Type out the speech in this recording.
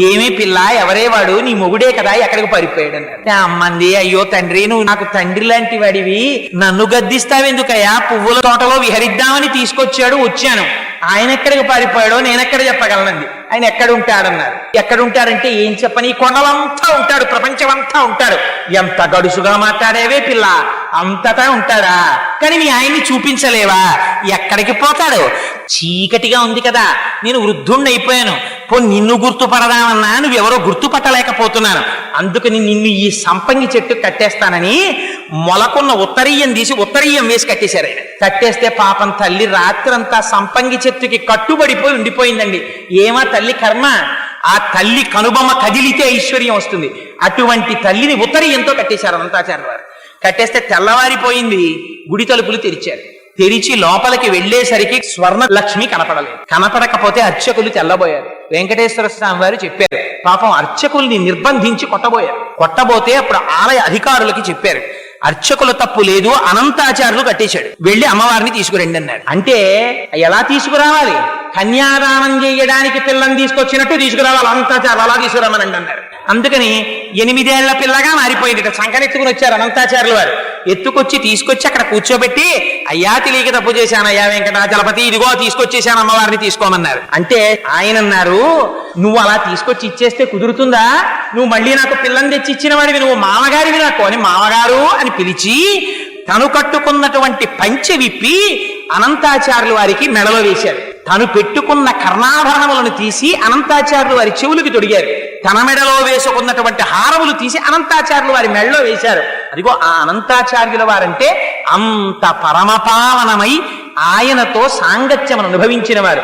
ఏమీ పిల్ల, ఎవరే వాడు? నీ మొగుడే కదా, ఎక్కడికి పారిపోయాడు అన్నారు. అమ్మంది, అయ్యో తండ్రి, నువ్వు నాకు తండ్రి లాంటి వాడివి, నన్ను గద్దిస్తావెందుకయ్యా? పువ్వుల తోటలో విహరిద్దామని తీసుకొచ్చాడు, వచ్చాను. ఆయన ఎక్కడికి పారిపోయాడో నేనెక్కడ చెప్పగలనంది. ఆయన ఎక్కడుంటాడన్నారు. ఎక్కడుంటాడంటే ఏం చెప్పని, కొండలంతా ఉంటాడు, ప్రపంచమంతా ఉంటాడు. ఎంత గడుసుగా మాట్లాడేవే పిల్ల, అంతటా ఉంటాడా? కానీ మీ ఆయన్ని చూపించలేవా? ఎక్కడికి పోతాడు? చీకటిగా ఉంది కదా, నేను వృద్ధుణ్ణి అయిపోయాను, నిన్ను గుర్తుపడదామన్నా నువ్వెవరో గుర్తుపట్టలేకపోతున్నాను, అందుకని నిన్ను ఈ సంపంగి చెట్టు కట్టేస్తానని మొలకున్న ఉత్తరీయం తీసి ఉత్తరీయం వేసి కట్టేశారు. ఆయన కట్టేస్తే పాపం తల్లి రాత్రంతా సంపంగి చెట్టుకి కట్టుబడిపోయి ఉండిపోయిందండి. ఏమా తల్లి కర్మ, ఆ తల్లి కనుబొమ్మ కదిలితే ఐశ్వర్యం వస్తుంది. అటువంటి తల్లిని ఉత్తరీయంతో కట్టేశారు అనంతాచార్య వారు. కట్టేస్తే తెల్లవారిపోయింది, గుడి తలుపులు తెరిచారు. తెరిచి లోపలికి వెళ్లేసరికి స్వర్ణ లక్ష్మి కనపడలేదు. కనపడకపోతే అర్చకులు తెల్లబోయారు. వెంకటేశ్వర స్వామి వారు చెప్పారు, పాపం అర్చకుల్ని నిర్బంధించి కొట్టబోతే అప్పుడు ఆలయ అధికారులకి చెప్పారు, అర్చకుల తప్పు లేదు, అనంతాచార్యులు కట్టేశాడు, వెళ్ళి అమ్మవారిని తీసుకురండి అన్నాడు. అంటే ఎలా తీసుకురావాలి? కన్యాదానం చేయడానికి పిల్లని తీసుకొచ్చినట్టు తీసుకురావాలి, అనంతాచార్యులు అలా తీసుకురామనండి అన్నారు. అందుకని 8 ఏళ్ల పిల్లగా మారిపోయింది. సంకనెత్తుకుని వచ్చారు అనంతాచార్యులు వారు. ఎత్తుకొచ్చి తీసుకొచ్చి అక్కడ కూర్చోబెట్టి, అయ్యా తెలియక తప్పు చేశానయ్యా వెంకటాచలపతి, ఇదిగో తీసుకొచ్చేసాను, అమ్మవారిని తీసుకోమన్నారు. అంటే ఆయన అన్నారు, నువ్వు అలా తీసుకొచ్చి ఇచ్చేస్తే కుదురుతుందా? నువ్వు మళ్ళీ నాకు పిల్లని తెచ్చి ఇచ్చిన వాడివి, నువ్వు మామగారివి నాకు అని మామగారు అని పిలిచి తను కట్టుకున్నటువంటి పంచె విప్పి అనంతాచార్యులు వారికి మెడలో వేశారు. తను పెట్టుకున్న కర్ణాభరణములను తీసి అనంతాచార్యులు వారి చెవులకి తొడిగారు. తన మెడలో వేసుకున్నటువంటి హారములు తీసి అనంతాచార్యులు వారి మెడలో వేశారు. అదిగో ఆ అనంతాచార్యుల వారంటే అంత పరమపావనమై ఆయనతో సాంగత్యమును అనుభవించిన వారు.